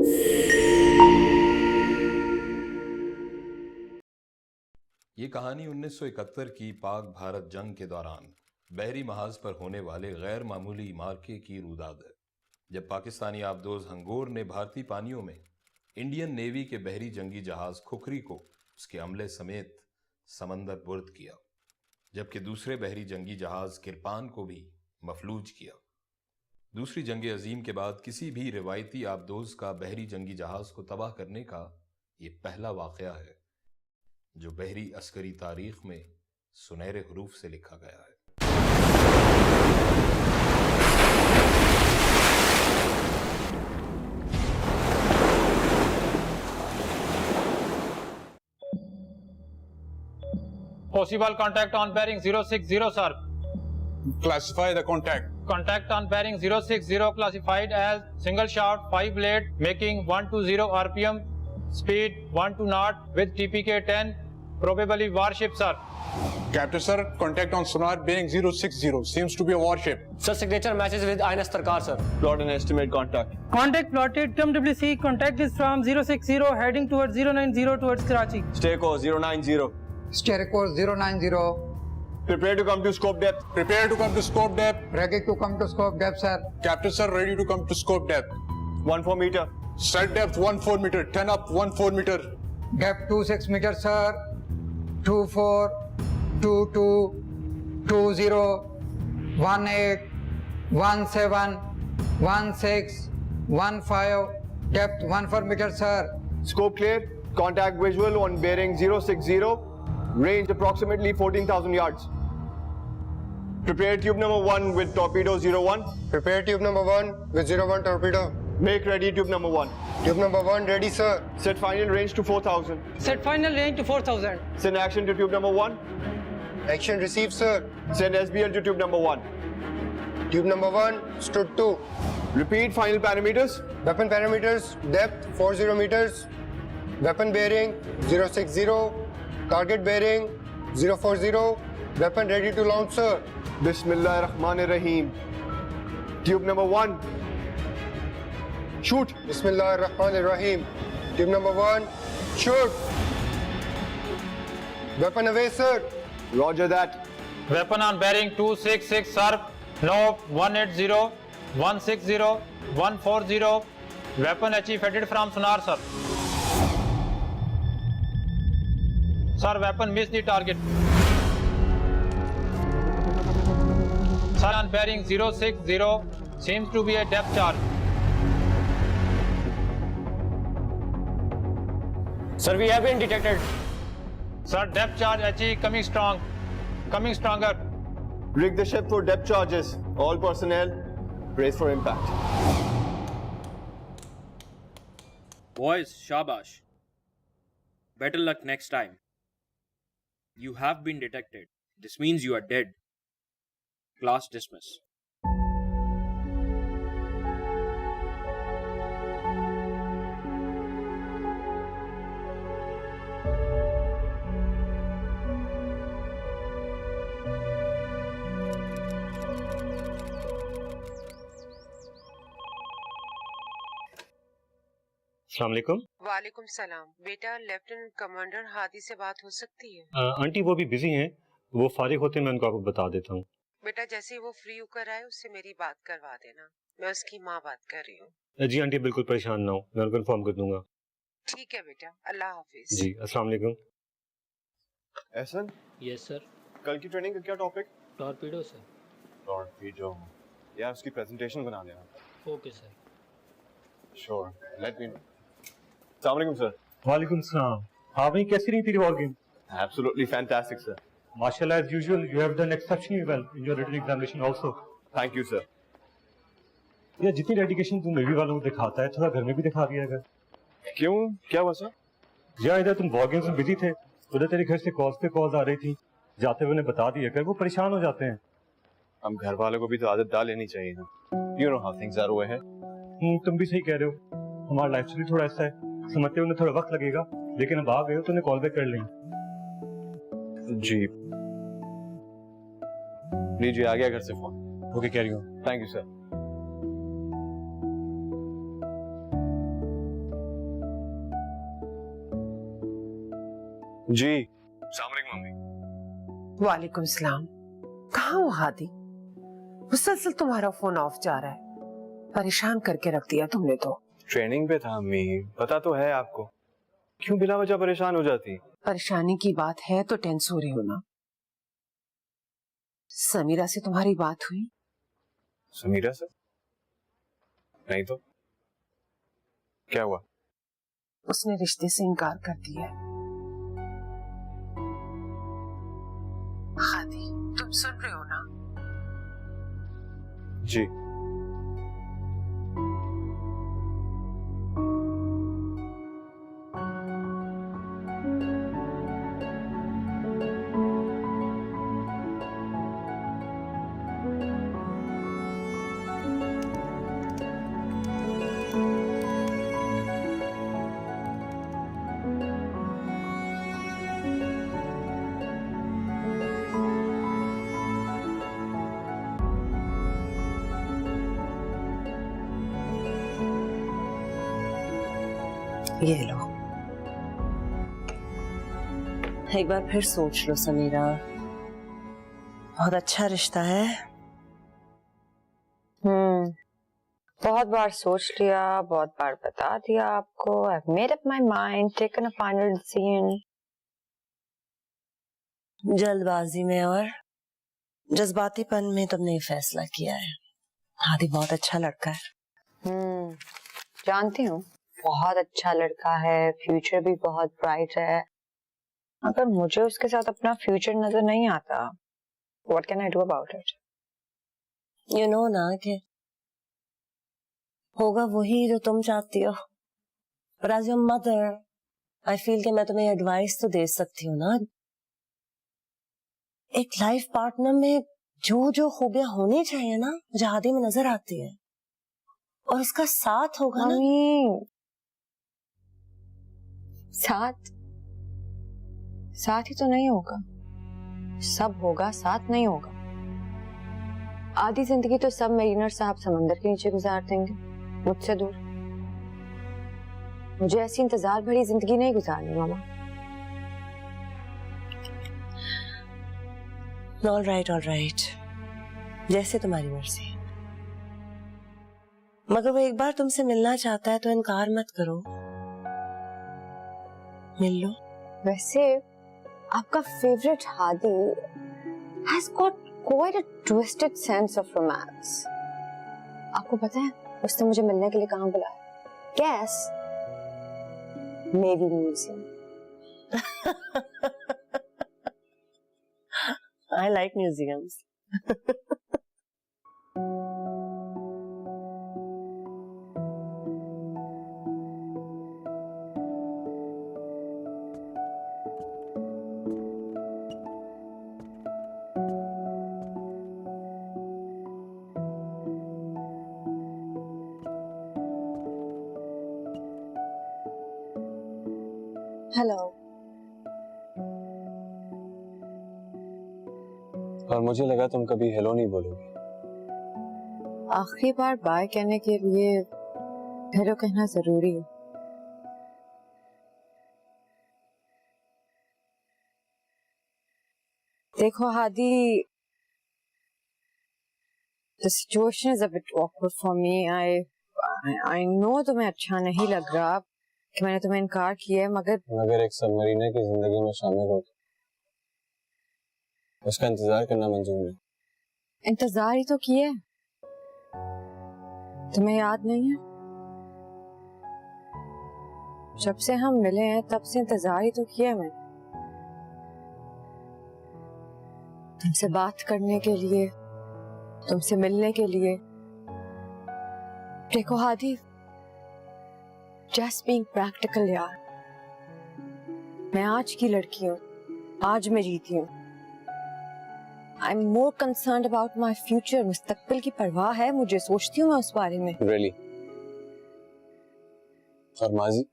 ये कहानी 1971 की पाक भारत जंग के दौरान बहरी महाज पर होने वाले गैर मामूली मार्के की रुदाद है, जब पाकिस्तानी आबदोज हंगोर ने भारतीय पानियों में इंडियन नेवी के बहरी जंगी जहाज खुखरी को उसके अमले समेत समंदर बुर्द किया, जबकि दूसरे बहरी जंगी जहाज किरपान को भी मफलूज किया। दूसरी जंग अजीम के बाद किसी भी रिवायती आबदोज का बहरी जंगी जहाज को तबाह करने का ये पहला वाक़या है जो बहरी अस्करी तारीख में सुनहरे हरूफ से लिखा गया है। Possible contact on bearing 060, sir. Classify the contact. Contact on bearing 060 classified as single shaft 5 blade making 120 rpm, speed 1 to knot with TPK 10, probably warship, sir. Captain sir, contact on sonar bearing 060 seems to be a warship. Sir, signature matches with INS Tarkar, sir. Plot and estimate contact. Contact plotted, TMWC, contact is from 060 heading towards 090 towards Karachi. Stay course 090. Stay course 090. Prepare to come to scope depth. Prepare to come to scope depth. Ready to come to scope depth, sir. Captain sir, ready to come to scope depth. 14 meter. Strike depth 14 meter. 10 up 14 meter. Depth 26 meter, sir. 24, 22, 20, 18, 17, 16, 15. Depth 14 meter, sir. Scope clear. Contact visual on bearing 060. Range approximately 14,000 yards. Prepare tube number 1 with torpedo 01. Prepare tube number 1 with 01 torpedo. Make ready tube number 1. Tube number 1 ready, sir. Set final range to 4,000. Set final range to 4,000. Send action to tube number 1. Action received, sir. Send SBL to tube number 1. Tube number 1 stood 2. Repeat final parameters. Weapon parameters, depth 40 meters. Weapon bearing 060. Target bearing 040. Weapon ready to launch, sir. Bismillahirrahmanirrahim. Tube number 1. Shoot. Bismillahirrahmanirrahim. Tube number 1, shoot. Weapon away, sir. Roger that. Weapon on bearing 266, sir. No 180, 160, 140. Weapon achieve headed from sonar, sir. Sir, weapon missed the target. Sir, on bearing 060 seems to be a depth charge. Sir, we have been detected. Sir, depth charge HE coming strong. Coming stronger. Rig the ship for depth charges. All personnel, brace for impact. Boys, shabash. Better luck next time. You have been detected. This means you are dead. Class dismiss. अस्सलाम वालेकुम। वालेकुम सलाम। बेटा, lieutenant commander Hadi से बात हो सकती है? आंटी वो भी बिजी हैं, वो फारिग होते मैं उनको आपको बता देता हूँ। बेटा, जैसे ही वो फ्री होकर आए उससे मेरी बात करवा देना। मैं उसकी माँ बात कर रही हूँ। जी आंटी, बिल्कुल परेशान ना हो, मैं उनको इन्फॉर्म कर दूंगा। ठीक है बेटा, अल्लाह हाफिज। जी अस्सलाम वालेकुम। एहसन? Yes, sir. कल की ट्रेनिंग का क्या टॉपिक? Torpedo, sir. टॉर्पीडो। यार उसकी प्रेजेंटेशन बना देना। Okay, sir. Sure, let me know. अस्सलाम वालेकुम सर। वालेकुम सलाम। हाँ भाई, कैसी रही तेरी war game? Absolutely fantastic, sir. माशाल्लाह, as usual, you have done exceptionally well in your written examination also. Thank you, sir. यार जितनी डेडिकेशन तू नेवी वालों को दिखाता है, थोड़ा घर में भी दिखा दिया कर। क्यों? क्या हुआ सर? यार इधर तुम वॉर गेम्स में बिजी थे, उधर तेरे घर से कॉल्स पे कॉल्स आ रही थी, जाते हुए उन्हें बता दिया कर, वो परेशान हो जाते हैं। हम घर वालों को भी तो आदत डाल लेनी चाहिए ना। You know how things are over here. तुम भी सही कह रहे हो, हमारा लाइफ स्टाइल थोड़ा ऐसा है, समझते उन्हें थोड़ा वक्त लगेगा, लेकिन अब आ गए हो तो उन्हें कॉल बैक कर लेंगे। जी। लीजिए, आ गया घर से phone. Okay, carry on. Thank you sir. जी। वालेकुम सलाम। कहाँ हो हादी? मुसलसल तुम्हारा फोन ऑफ जा रहा है, परेशान करके रख दिया तुमने तो। ट्रेनिंग पे था अम्मी, पता तो है आपको। क्यों बिना वजह परेशान हो जाती? परेशानी की बात है तो टेंस हो रही हो ना। समीरा से तुम्हारी बात हुई? समीरा से? नहीं तो क्या हुआ? उसने रिश्ते से इनकार कर दिया है। हादी, तुम सुन रहे हो ना? जी। ये लो। एक बार फिर सोच लो समीरा, बहुत अच्छा रिश्ता है। बहुत बार सोच लिया, बहुत बार बता दिया आपको। I've made up my mind, taken a final decision. जल्दबाजी में और जज्बातीपन में तुमने ये फैसला किया है। हादी बहुत अच्छा लड़का है। जानती हूँ, बहुत अच्छा लड़का है, फ्यूचर भी बहुत ब्राइट है। अगर मुझे उसके साथ अपना फ्यूचर नजर नहीं आता, what can I do about it? You know ना कि होगा वही जो तुम चाहती हो। But as your mother, I feel कि मैं तुम्हें एडवाइस तो दे सकती हूँ ना। एक लाइफ पार्टनर में जो जो खूबियां होनी चाहिए ना, जहादी में नजर आती है, और उसका साथ होगा ना। साथ ही तो नहीं होगा, सब होगा, साथ नहीं होगा। आधी जिंदगी तो सब मरीनर साहब समंदर के नीचे गुजार देंगे, मुझसे दूर। मुझे ऐसी इंतजार भरी जिंदगी नहीं गुजारनी मामा। ऑल राइट, जैसे तुम्हारी मर्जी। मगर वो एक बार तुमसे मिलना चाहता है तो इनकार मत करो, मिल लो। वैसे आपका favourite Hadi has got quite a twisted sense of romance. आपको पता है उसने मुझे मिलने के लिए कहाँ बुलाया? Guess? Navy Museum. I like museums. Hello. और मुझे लगा तुम कभी हेलो नहीं बोलोगे। आखिरी बार बाय कहने के लिए हेलो कहना जरूरी है। देखो Hadi, the situation is a bit awkward for me. I know तुम्हें अच्छा नहीं लग रहा कि मैंने तुम्हें इनकार किया है, मगर एक सबमरीनर की जिंदगी में शामिल हो उसका इंतजार करना मंजूर नहीं। इंतजार ही तो किया है। तुम्हें याद नहीं है? जब से हम मिले हैं तब से इंतजार ही तो किया है मैंने। तुमसे बात करने के लिए, तुमसे मिलने के लिए। देखो हादी, जस्ट बीइंग प्रैक्टिकल यार, मैं आज की लड़की हूँ, आज मैं जीती हूँ। I am more concerned about my future. मुस्तकबिल की परवाह है मुझे, सोचती हूँ मैं उस बारे में। Really? और माजी?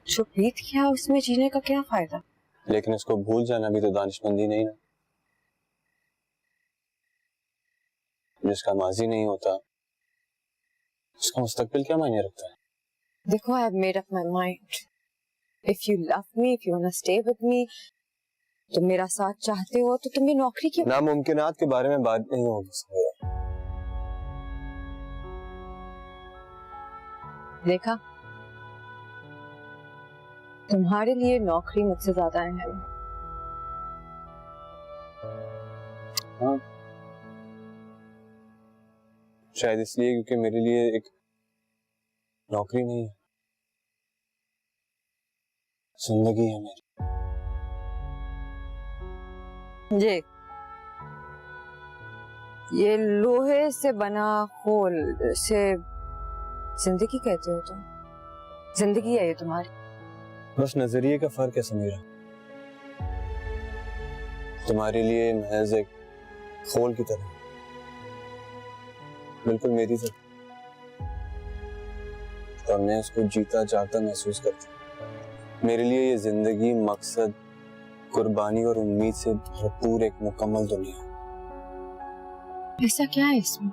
जो बीत गया उसमें जीने का क्या फायदा? लेकिन इसको भूल जाना भी तो दानिशमंदी नहीं ना। जिसका माजी नहीं होता उसका मुस्तकबिल क्या मायने रखता है? देखो, I have made up my mind. If you love me, if you wanna stay with me, तुम मेरा साथ चाहते हो तो तुम ये नौकरी क्यों? नामुमकिनात के बारे में बात नहीं होगी समीरा। देखा, तुम्हारे लिए नौकरी मुझसे ज्यादा अहम है। हाँ, शायद इसलिए क्योंकि मेरे लिए एक नौकरी नहीं है, जिंदगी है मेरी। ये लोहे से बना खोल से जिंदगी कहते हो तुम? जिंदगी है ये तुम्हारी? बस नजरिए का फर्क है समीरा। तुम्हारे लिए महज एक खोल की तरह, बिल्कुल मेरी तरह, और मैं उसको जीता जागता महसूस करता हूँ। मेरे लिए ये जिंदगी मकसद, कुर्बानी और उम्मीद से भरपूर एक मुकम्मल दुनिया है। ऐसा क्या है इसमें?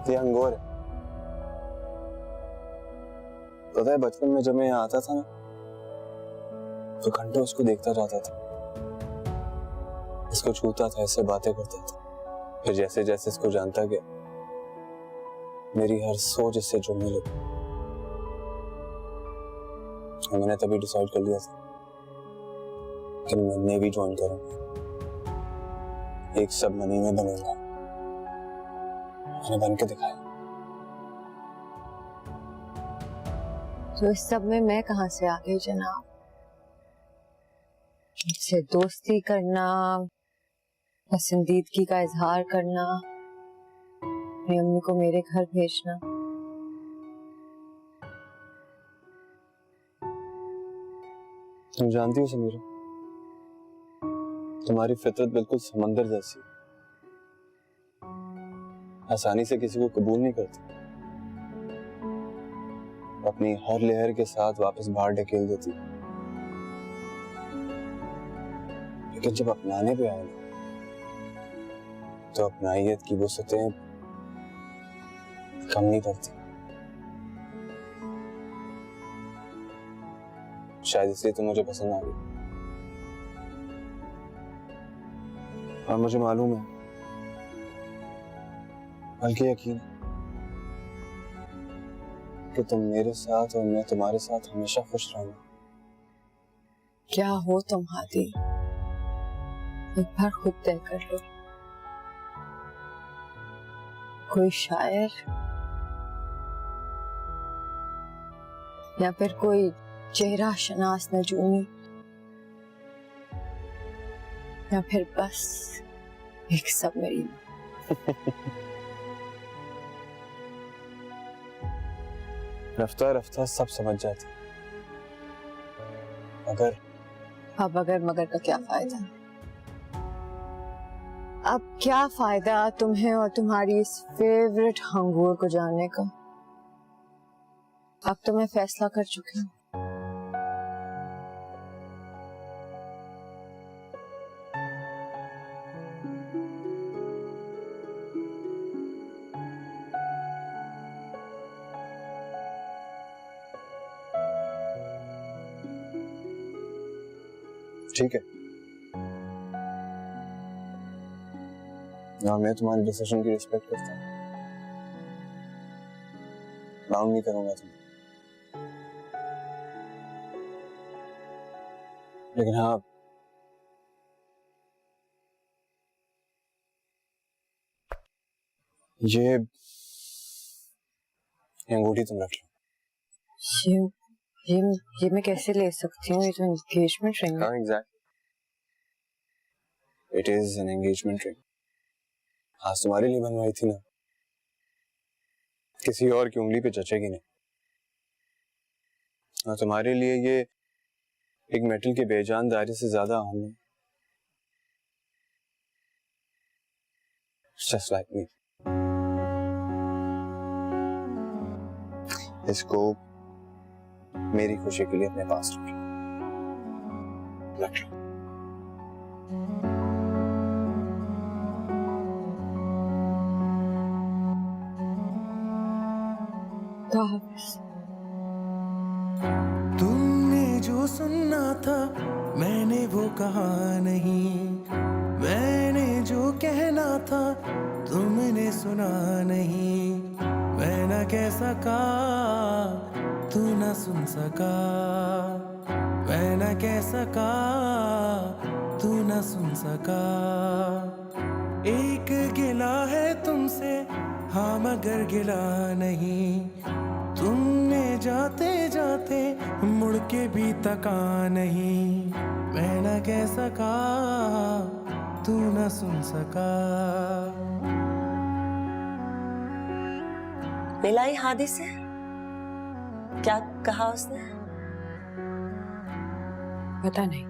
ये अंगूर है। पता है, बचपन में जब मैं यहाँ आता था ना, तो घंटों उसको देखता जाता था, इसको छूता था, इससे बातें करता था। फिर जैसे जैसे इसको जानता गया, मेरी हर सोच इससे जुड़ने लगी। और मैंने तभी डिसाइड कर लिया था कि मैं नेवी ज्वाइन करूंगा, एक सबमरीन में बनूंगा। मैंने बन के दिखाया। तो इस सब में मैं कहां से आ गई जनाब? मुझसे दोस्ती करना, पसंदीदगी का इजहार करना, मेरी अम्मी को मेरे घर भेजना। तुम जानती हो समीरा, तुम्हारी फितरत बिल्कुल समंदर जैसी, आसानी से किसी को कबूल नहीं करती, अपनी हर लहर के साथ वापस बाहर ढकेल देती। लेकिन जब अपनाने पे आए ना, तो अपनाइयत की वुसअतें कम नहीं करती। शायद इसलिए तो मुझे पसंद आ गई। और मुझे मालूम है, बल्कि यकीन है, कि तुम मेरे साथ और मैं तुम्हारे साथ हमेशा खुश रहूंगा। क्या हो तुम हादी? एक बार खुद तय कर लो। कोई शायर या फिर कोई चेहरा शनास नजूमी, या फिर बस एक सबमरीन। रफ्ता रफ्ता सब समझ जाती, मगर अब अगर मगर का क्या फायदा? अब क्या फायदा तुम्हें और तुम्हारी इस फेवरेट हंगूर को जानने का? अब तो मैं फैसला कर चुकी हूँ। ठीक है, मैं तुम्हारे डिसीजन की रिस्पेक्ट करता हूँ, बाउंड नहीं करूंगा तुम्हें। लेकिन हाँ, ये अंगूठी तुम रख लो। ये मैं कैसे ले सकती हूँ? ये तो एंगेजमेंट रिंग है। हाँ, exactly, it is an engagement ring. आज तुम्हारे लिए बनवाई थी ना, किसी और की उंगली पे जचेगी नहीं। और तुम्हारे लिए ये एक मेटल के बेजान दायरे से ज्यादा अहम है। Just like me. इसको मेरी खुशी के लिए अपने पास रख लो। खुदा हाफिज़। तुमने जो सुनना था मैंने वो कहा नहीं, मैंने जो कहना था तुमने सुना नहीं, मैं न कह सका तू न सुन सका, मैं न कह सका तू न सुन सका। एक गिला है तुमसे हाँ मगर गिला नहीं, तुमने जाते जाते मुड़ के भी तका नहीं, मैं न कह सका तू न सुन सका। मिलाई हादी से? क्या कहा उसने? पता नहीं।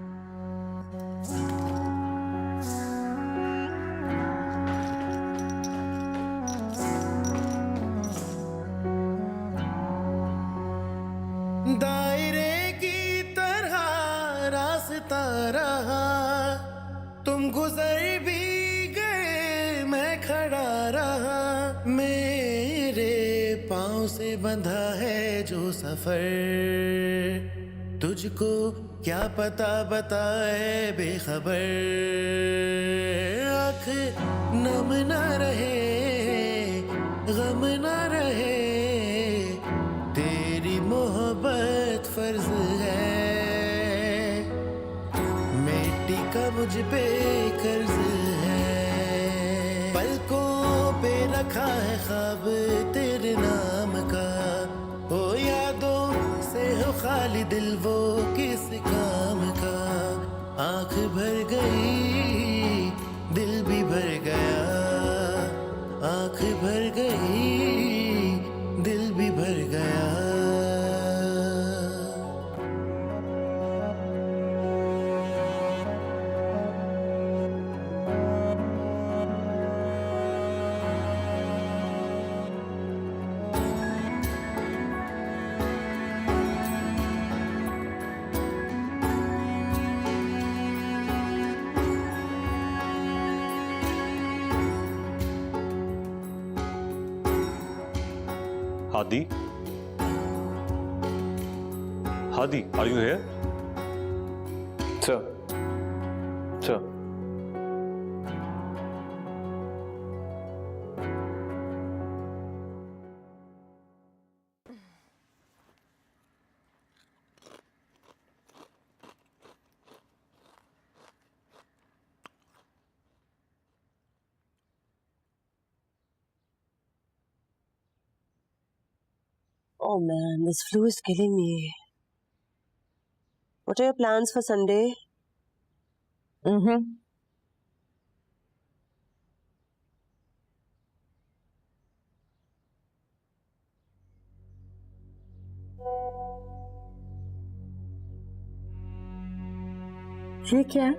दायरे की तरह रास्ता रहा, तुम गुजर भी गए मैं खड़ा रहा, मेरे पाँव से बंधा है जो सफर, तुझको क्या पता बताए बेखबर, आँख नम न रहे गम न रहे, तेरी मोहब्बत फर्ज है, मिट्टी का मुझ पे कर्ज है, पलकों पे रखा है ख्वाब तेरे नाम का, ओ यादों से हो खाली दिल वो किस काम का, आंख भर गई दिल भी भर गया, आंख भर गई दिल भी भर गया। Hadi? Hadi, are you here? Sir. Sir. Oh man, this flu is killing me. What are your plans for Sunday? ये क्या है?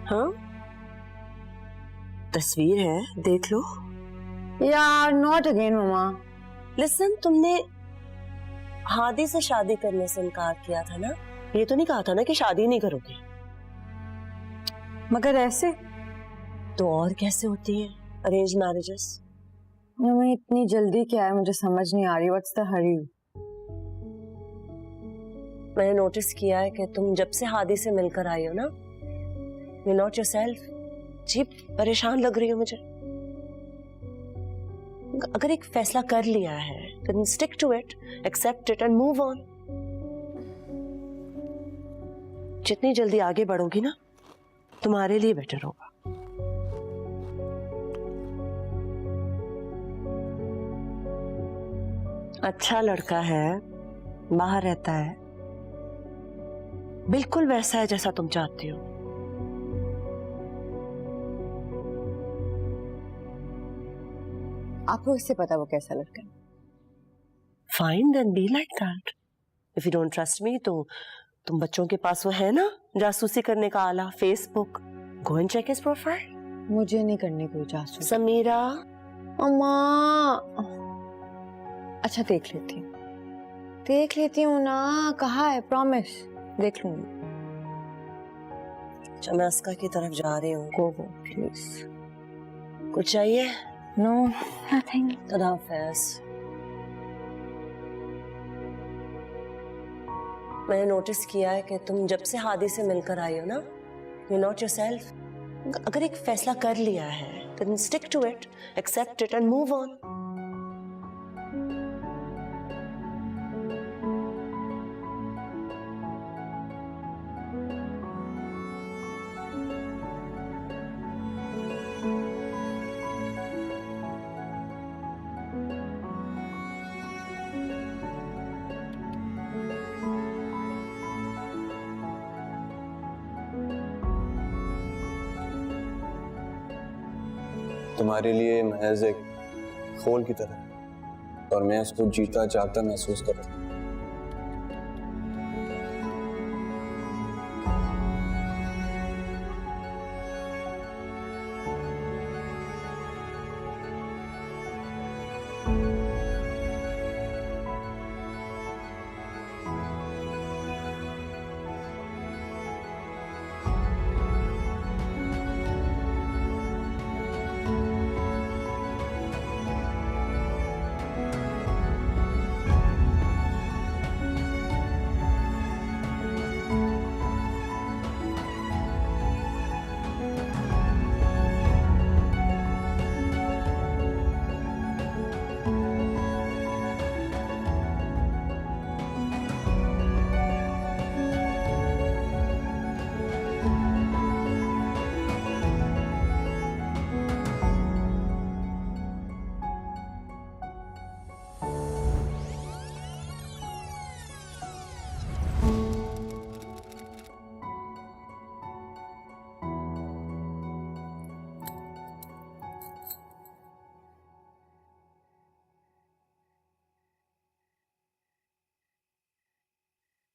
हाँ? तस्वीर है, देख लो। यार नॉट अगेन मम्मा। लिसन, तुमने हादी से शादी करने से इनकार किया था ना? ये तो नहीं कहा था ना कि शादी नहीं करोगे? मगर ऐसे तो और कैसे होती है अरेंज मैरिजेस? मम्मी इतनी जल्दी क्या है, मुझे समझ नहीं आ रही। व्हाट्स द हरी? मैंने नोटिस किया है कि तुम जब से हादी से मिलकर आई हो ना, यू नॉट योरसेल्फ। जी परेशान लग रही हो मुझे। अगर एक फैसला कर लिया है then stick to it, accept it and move on. जितनी जल्दी आगे बढ़ोगी ना, तुम्हारे लिए बेटर होगा। अच्छा लड़का है, बाहर रहता है, बिल्कुल वैसा है जैसा तुम चाहती हो। आपको इससे पता वो कैसा लड़का है? Fine, then be like that. If you don't trust me, तो तुम बच्चों के पास वो है ना जासूसी करने का आला, Facebook. Go and check his profile. मुझे नहीं करनी कोई जासूसी। समीरा, अम्मा, अच्छा देख लेती हूँ ना। कहाँ है? प्रॉमिस देख लूंगी। अच्छा मैं अस्का की तरफ जा रही हूँ। Go please. कुछ चाहिए? No nothing. खुदा हाफिज़। मैंने नोटिस किया है कि तुम जब से हादी से मिलकर आई हो ना, यू नॉट योरसेल्फ। अगर एक फैसला कर लिया है then stick to it, accept it and move on. तुम्हारे लिए महज एक खोल की तरह, और मैं उसको जीता जागता महसूस करता हूँ।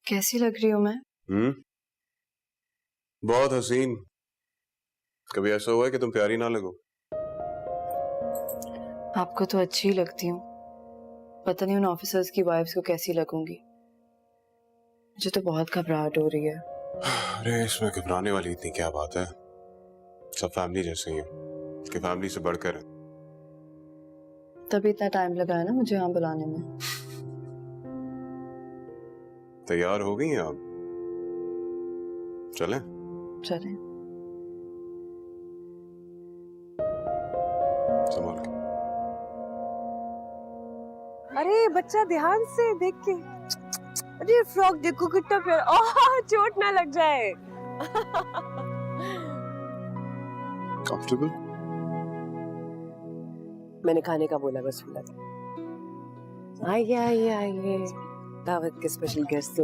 कैसी लग रही हूँ मैं? बहुत हसीन। कभी ऐसा हुआ है कि तुम प्यारी ना लगो? आपको तो अच्छी ही लगती हूँ, पता नहीं उन ऑफिसर्स की वाइफ्स को कैसी लगूंगी। मुझे तो बहुत घबराहट हो रही है। अरे इसमें घबराने वाली इतनी क्या बात है, सब फैमिली जैसे ही है, कि फैमिली से बढ़कर है। तभी इतना टाइम लगा है ना मुझे यहाँ बुलाने में। तैयार हो गई हैं आप? चलें? चलें। संभाल के। अरे बच्चा ध्यान से देख के। अरे फ्रॉक देखो कितना प्यारा। ओह चोट ना लग जाए। कंफर्टेबल? मैंने खाने का बोला बस बोला था। आइए आइए आइए, दावत के स्पेशल गेस्ट तो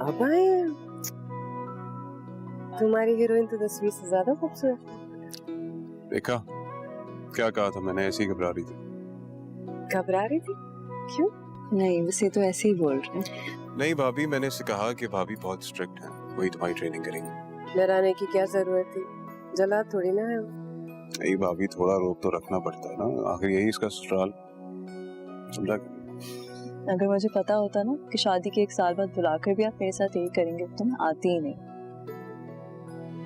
अब आए। तुम्हारी हीरोइन तो तस्वीर से ज्यादा खूबसूरत। देखा क्या कहा था मैंने, ऐसी घबरा रही थी। घबरा रही थी? क्यों? नहीं वैसे तो ऐसे ही बोल रहे हैं। नहीं भाभी, मैंने इससे कहा कि भाभी बहुत स्ट्रिक्ट है, वही तुम्हारी ट्रेनिंग करेंगे। डराने की क्या जरूरत थी, जला थोड़ी ना है। नहीं भाभी, थोड़ा रोक तो रखना पड़ता है ना, आखिर यही इसका ससुराल, समझा? अगर मुझे पता होता ना कि शादी के 1 साल बाद बुलाकर भी आप मेरे साथ यही करेंगे तो मैं आती ही नहीं।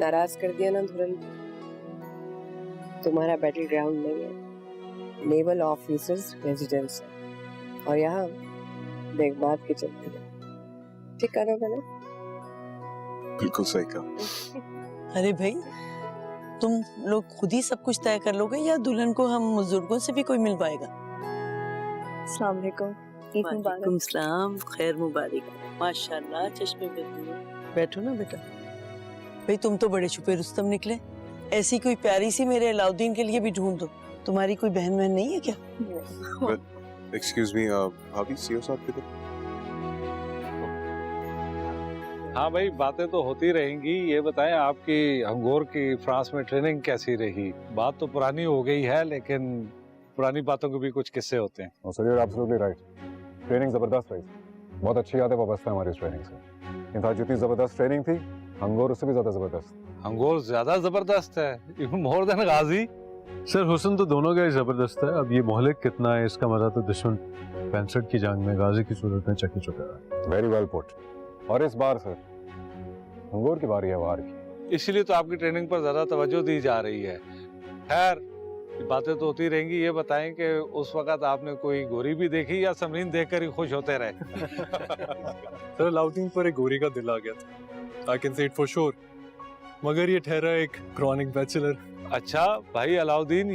नाराज कर दिया ना धुरन, तुम्हारा बैटल ग्राउंड नहीं है, नेवल ऑफिसर्स रेजिडेंस है, और यहाँ देखभाल के चलते हैं। ठीक है ना? बिल्कुल सही कहा। अरे भाई, तुम लोग खुद ही सब कुछ तय कर लोगे या दुल्हन को हम बुजुर्गों से भी कोई मिल पाएगा? अस्सलाम वालेकुम। ईद मुबारक। वालेकुम सलाम, खैर मुबारक। माशाल्लाह, चश्मे में। बैठो ना बेटा। भाई तुम तो बड़े छुपे रुस्तम निकले, ऐसी कोई प्यारी सी मेरे अलाउद्दीन के लिए भी ढूंढ दो। तुम्हारी कोई बहन नहीं है क्या? एक्सक्यूज मी भाभी, सीओ साहब किधर? हाँ भाई, बातें तो होती रहेंगी। ये बताएं आपकी अंगोर की फ्रांस में ट्रेनिंग कैसी रही? बात तो पुरानी हो गई है, लेकिन पुरानी बातों के भी कुछ किस्से होते हैं। Sir you are absolutely right, training जबरदस्त रही, बहुत अच्छी यादें वाबस्ता है हमारी इस ट्रेनिंग से। इनफैक्ट जितनी जबरदस्त ट्रेनिंग थी, अंगोर उससे भी ज्यादा जबरदस्त। अंगोर ज्यादा जबरदस्त है, इवन मोर देन गाजी। सर हुस्न तो दोनों का ही जबरदस्त है। अब ये मोहलिक कितना है इसका मजा तो दुश्मन 65 की जंग में गाजी की सूरत में चकी चुका है। Very well put. और इस बार सर अंगोर की बारी है वार की, इसीलिए तो आपकी ट्रेनिंग पर ज्यादा तवज्जो दी जा रही है। खैर बातें तो होती रहेंगी। ये बताएं कि उस वक्त आपने कोई गोरी भी देखी या समरीन देखकर ही खुश होते रहे? सर अलाउद्दीन पर एक गोरी का दिल आ गया था। I can say it for sure, मगर ये ठहरा एक क्रॉनिक बैचलर। अच्छा भाई अलाउद्दीन,